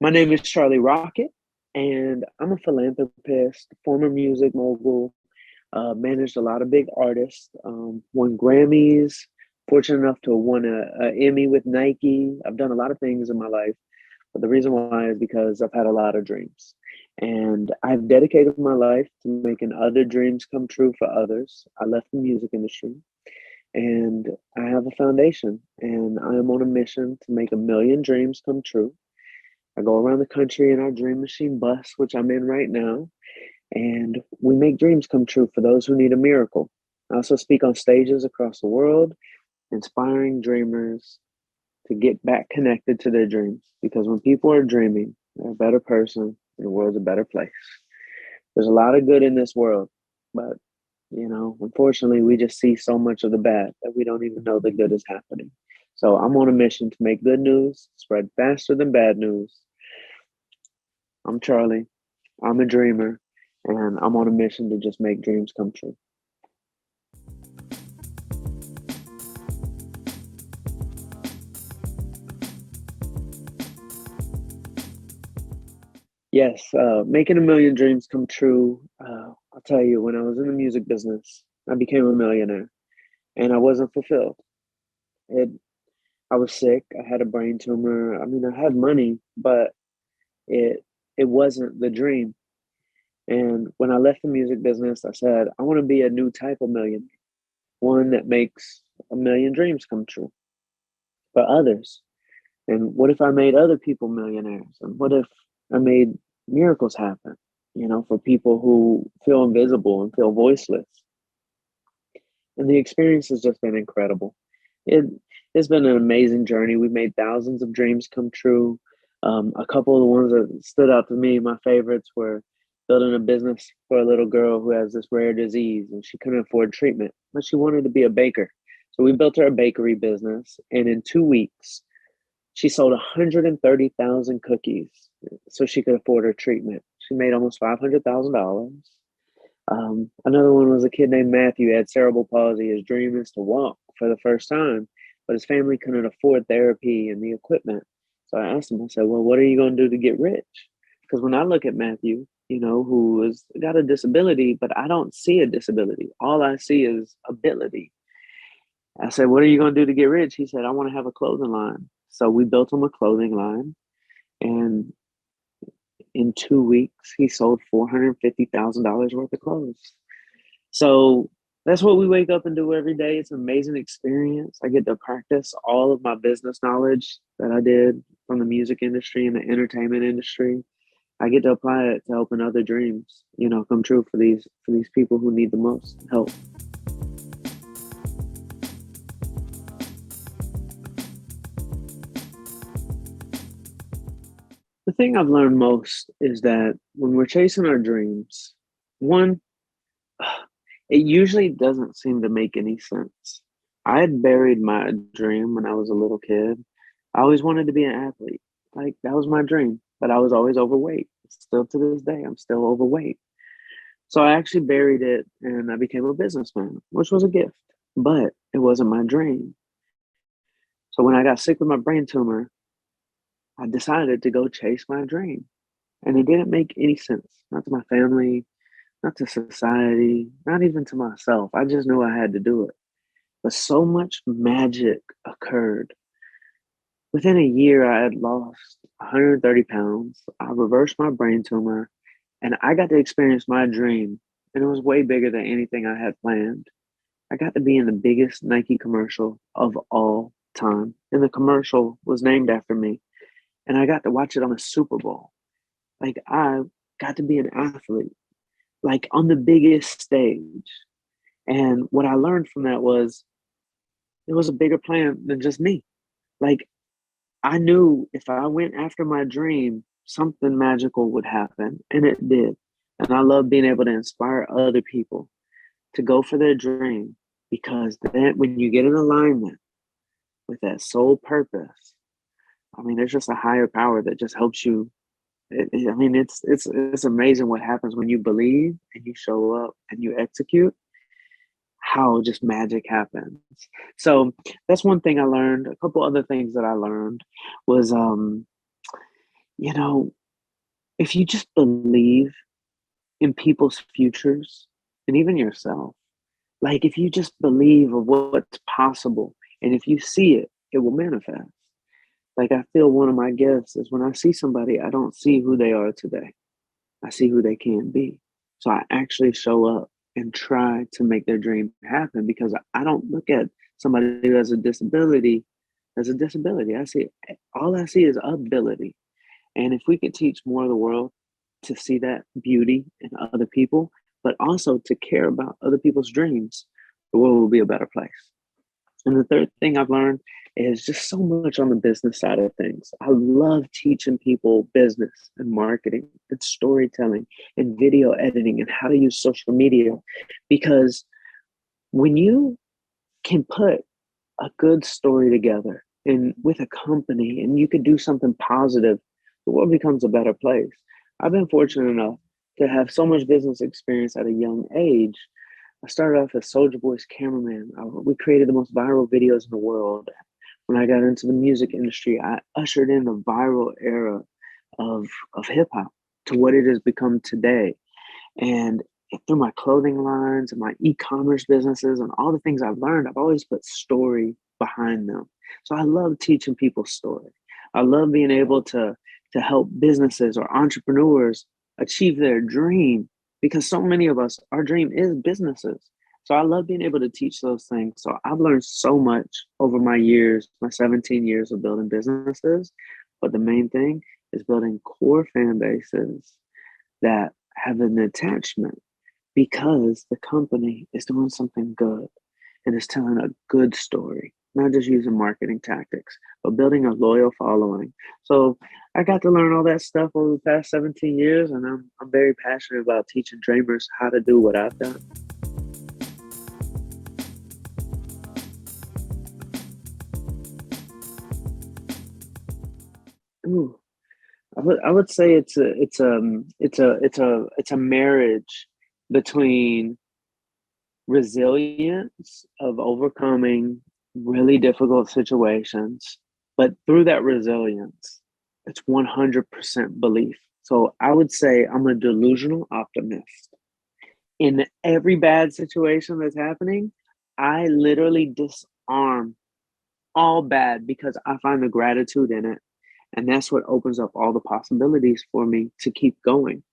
My name is Charlie Rocket, and I'm a philanthropist, former music mogul, managed a lot of big artists, won Grammys, fortunate enough to have won a Emmy with Nike. I've done a lot of things in my life, but the reason why is because I've had a lot of dreams. And I've dedicated my life to making other dreams come true for others. I left the music industry and I have a foundation, and I am on a mission to make a million dreams come true. I go around the country in our dream machine bus, which I'm in right now, and we make dreams come true for those who need a miracle. I also speak on stages across the world, inspiring dreamers to get back connected to their dreams. Because when people are dreaming, they're a better person and the world's a better place. There's a lot of good in this world, but unfortunately, we just see so much of the bad that we don't even know the good is happening. So I'm on a mission to make good news spread faster than bad news. I'm Charlie. I'm a dreamer, and I'm on a mission to just make dreams come true. Yes, making a million dreams come true. I'll tell you, when I was in the music business, I became a millionaire, and I wasn't fulfilled. It, I was sick. I had a brain tumor. I mean, I had money, but it it wasn't the dream. And when I left the music business, I said, I want to be a new type of millionaire, one that makes a million dreams come true for others. And what if I made other people millionaires? And what if I made miracles happen, for people who feel invisible and feel voiceless? And the experience has just been incredible. It, it's been an amazing journey. We've made thousands of dreams come true. A couple of the ones that stood out to me, my favorites were building a business for a little girl who has this rare disease and she couldn't afford treatment, but she wanted to be a baker. So we built her a bakery business, and in 2 weeks, she sold 130,000 cookies so she could afford her treatment. She made almost $500,000. Another one was a kid named Matthew, had cerebral palsy. His dream is to walk for the first time, but his family couldn't afford therapy and the equipment. So I asked him, I said, well, what are you going to do to get rich? Because when I look at Matthew, who has got a disability, but I don't see a disability. All I see is ability. I said, what are you going to do to get rich? He said, I want to have a clothing line. So we built him a clothing line. And in 2 weeks, he sold $450,000 worth of clothes. So that's what we wake up and do every day. It's an amazing experience. I get to practice all of my business knowledge that I did from the music industry and the entertainment industry. I get to apply it to helping other dreams, come true for these people who need the most help. The thing I've learned most is that when we're chasing our dreams, one, it usually doesn't seem to make any sense. I had buried my dream when I was a little kid. I always wanted to be an athlete. Like, that was my dream, but I was always overweight. Still to this day, I'm still overweight. So I actually buried it and I became a businessman, which was a gift, but it wasn't my dream. So when I got sick with my brain tumor, I decided to go chase my dream. And it didn't make any sense, not to my family, not to society, not even to myself. I just knew I had to do it. But so much magic occurred. Within a year, I had lost 130 pounds. I reversed my brain tumor, and I got to experience my dream. And it was way bigger than anything I had planned. I got to be in the biggest Nike commercial of all time. And the commercial was named after me. And I got to watch it on the Super Bowl. Like, I got to be an athlete, like on the biggest stage. And what I learned from that was there was a bigger plan than just me. Like, I knew if I went after my dream, something magical would happen. And it did. And I love being able to inspire other people to go for their dream, because then when you get in alignment with that sole purpose, I mean, there's just a higher power that just helps you. I mean, it's amazing what happens when you believe and you show up and you execute, how just magic happens. So that's one thing I learned. A couple other things that I learned was You know, if you just believe in people's futures and even yourself, like if you just believe of what's possible and if you see it, it will manifest. Like I feel one of my gifts is when I see somebody, I don't see who they are today. I see who they can be. So I actually show up and try to make their dream happen because I don't look at somebody who has a disability as a disability. All I see is ability. And if we could teach more of the world to see that beauty in other people, but also to care about other people's dreams, the world will be a better place. And the third thing I've learned is just so much on the business side of things. I love teaching people business and marketing and storytelling and video editing and how to use social media. Because when you can put a good story together and with a company and you could do something positive, the world becomes a better place. I've been fortunate enough to have so much business experience at a young age. I started off as Soldier Boy's cameraman. We created the most viral videos in the world. When I got into the music industry, I ushered in the viral era of, of hip hop to what it has become today. And through my clothing lines and my e-commerce businesses and all the things I've learned, I've always put story behind them. So I love teaching people story. I love being able to help businesses or entrepreneurs achieve their dream because so many of us, our dream is businesses. So I love being able to teach those things. So I've learned so much over my years, my 17 years of building businesses. But the main thing is building core fan bases that have an attachment because the company is doing something good and is telling a good story, not just using marketing tactics, but building a loyal following. So I got to learn all that stuff over the past 17 years, and I'm very passionate about teaching dreamers how to do what I've done. Ooh, I would say it's a marriage between resilience of overcoming really difficult situations, but through that resilience, it's 100% belief. So I would say I'm a delusional optimist. In every bad situation that's happening, I literally disarm all bad because I find the gratitude in it. And that's what opens up all the possibilities for me to keep going.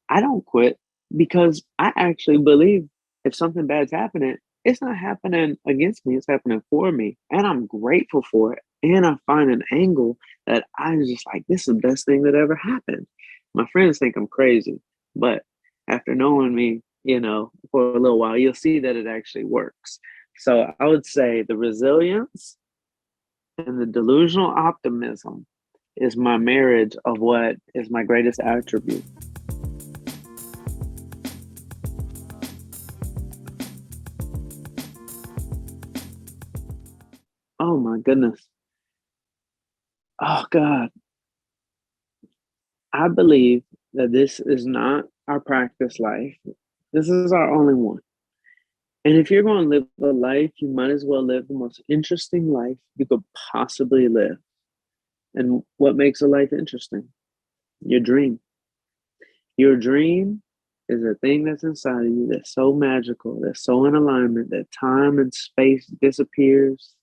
I don't quit because I actually believe if something bad's happening, it's not happening against me, it's happening for me. And I'm grateful for it. And I find an angle that I was just like, this is the best thing that ever happened. My friends think I'm crazy, but after knowing me, for a little while, you'll see that it actually works. So I would say the resilience and the delusional optimism is my marriage of what is my greatest attribute. Oh my goodness. Oh God. I believe that this is not our practice life. This is our only one. And if you're going to live a life, you might as well live the most interesting life you could possibly live. And what makes a life interesting? Your dream. Your dream is a thing that's inside of you that's so magical, that's so in alignment that time and space disappears.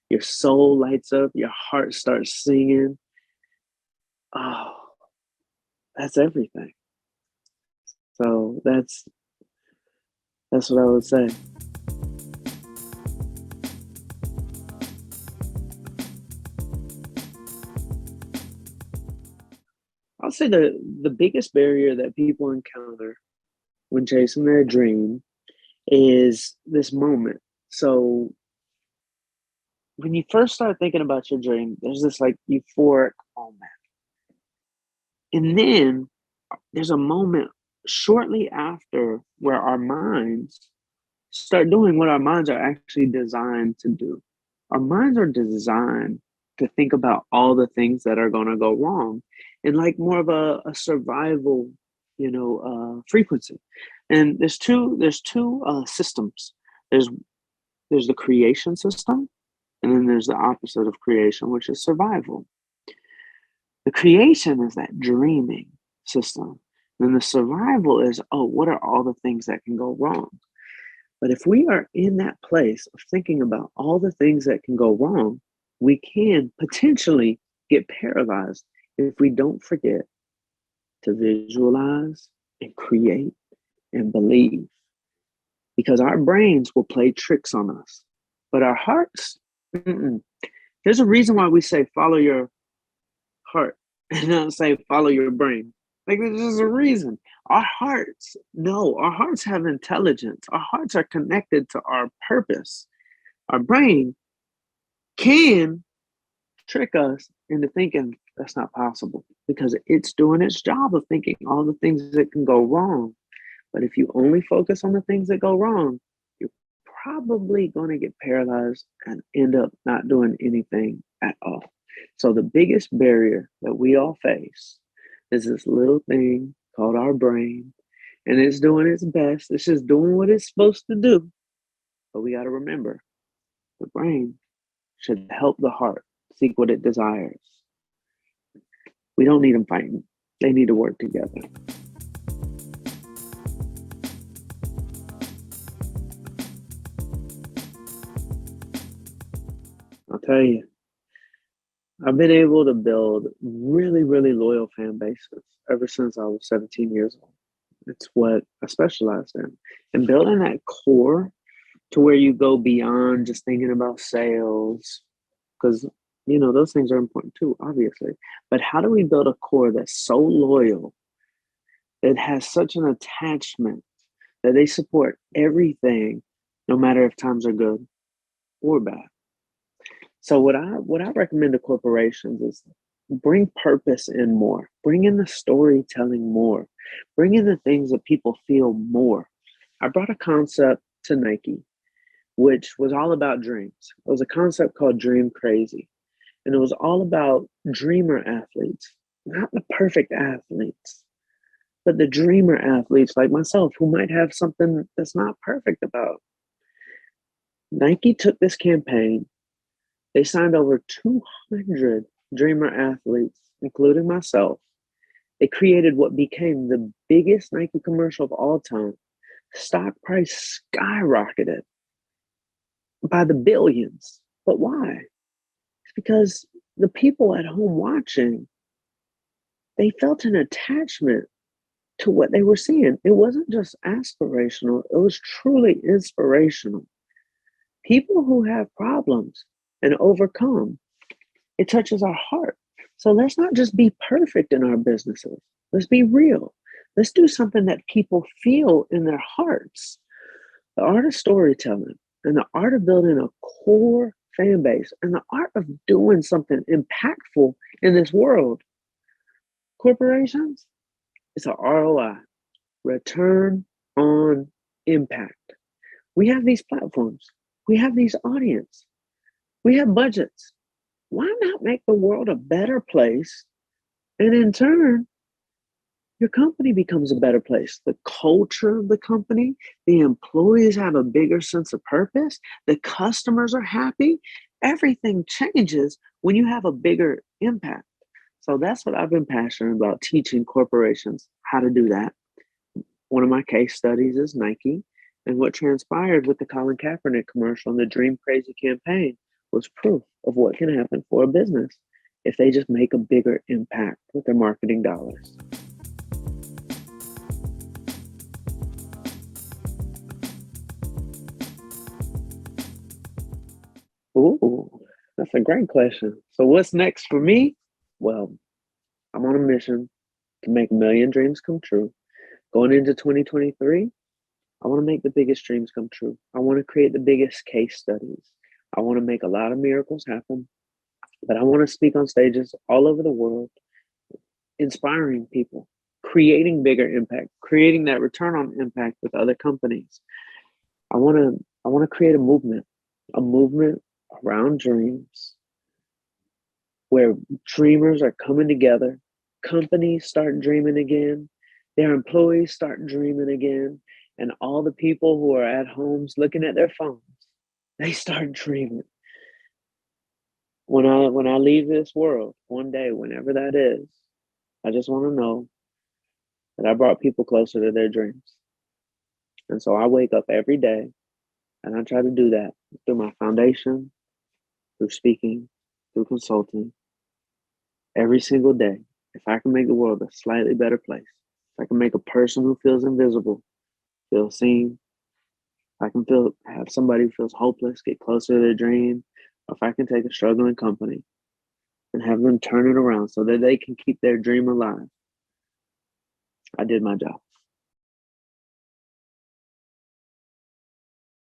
Your soul lights up, your heart starts singing. Oh, that's everything. So that's what I would say. I'll say the biggest barrier that people encounter when chasing their dream is this moment. So when you first start thinking about your dream, there's this like euphoric moment. And then there's a moment shortly after where our minds start doing what our minds are actually designed to do. Our minds are designed to think about all the things that are going to go wrong in like more of a survival, frequency. And there's two systems. There's there's the creation system, and then there's the opposite of creation, which is survival. The creation is that dreaming system. And the survival is, oh, what are all the things that can go wrong? But if we are in that place of thinking about all the things that can go wrong, we can potentially get paralyzed if we don't forget to visualize and create and believe. Because our brains will play tricks on us, but our hearts, there's a reason why we say follow your heart and not say follow your brain. Like, there's just a reason. Our hearts, no, our hearts have intelligence. Our hearts are connected to our purpose. Our brain can trick us into thinking that's not possible because it's doing its job of thinking all the things that can go wrong. But if you only focus on the things that go wrong, you're probably going to get paralyzed and end up not doing anything at all. So the biggest barrier that we all face is this little thing called our brain, and it's doing its best. It's just doing what it's supposed to do. But we got to remember, the brain should help the heart seek what it desires. We don't need them fighting. They need to work together. I'll tell you, I've been able to build really, really loyal fan bases ever since I was 17 years old. It's what I specialized in. And building that core to where you go beyond just thinking about sales, because, you know, those things are important too, obviously. But how do we build a core that's so loyal, that has such an attachment, that they support everything, no matter if times are good or bad? So what I recommend to corporations is bring purpose in more, bring in the storytelling more, bring in the things that people feel more. I brought a concept to Nike, which was all about dreams. It was a concept called Dream Crazy. And it was all about dreamer athletes, not the perfect athletes, but the dreamer athletes like myself who might have something that's not perfect about. Nike took this campaign. They signed over 200 dreamer athletes, including myself. They created what became the biggest Nike commercial of all time. Stock price skyrocketed by the billions. But why? It's because the people at home watching, they felt an attachment to what they were seeing. It wasn't just aspirational, it was truly inspirational. People who have problems and overcome, it touches our heart. So let's not just be perfect in our businesses. Let's be real. Let's do something that people feel in their hearts. The art of storytelling and the art of building a core fan base and the art of doing something impactful in this world. Corporations, it's a ROI, return on impact. We have these platforms. We have these audience. We have budgets. Why not make the world a better place? And in turn, your company becomes a better place. The culture of the company, the employees have a bigger sense of purpose. The customers are happy. Everything changes when you have a bigger impact. So that's what I've been passionate about, teaching corporations how to do that. One of my case studies is Nike. And what transpired with the Colin Kaepernick commercial and the Dream Crazy campaign was proof of what can happen for a business if they just make a bigger impact with their marketing dollars. Ooh, that's a great question. So what's next for me? Well, I'm on a mission to make a million dreams come true. Going into 2023, I want to make the biggest dreams come true. I want to create the biggest case studies. I want to make a lot of miracles happen, but I want to speak on stages all over the world, inspiring people, creating bigger impact, creating that return on impact with other companies. I want to create a movement around dreams where dreamers are coming together, companies start dreaming again, their employees start dreaming again, and all the people who are at homes looking at their phones, they start dreaming. when I leave this world one day, whenever that is, I just want to know that I brought people closer to their dreams. And so I wake up every day and I try to do that through my foundation, through speaking, through consulting, every single day. If I can make the world a slightly better place, if I can make a person who feels invisible feel seen, if I can have somebody who feels hopeless get closer to their dream, or if I can take a struggling company and have them turn it around so that they can keep their dream alive, I did my job.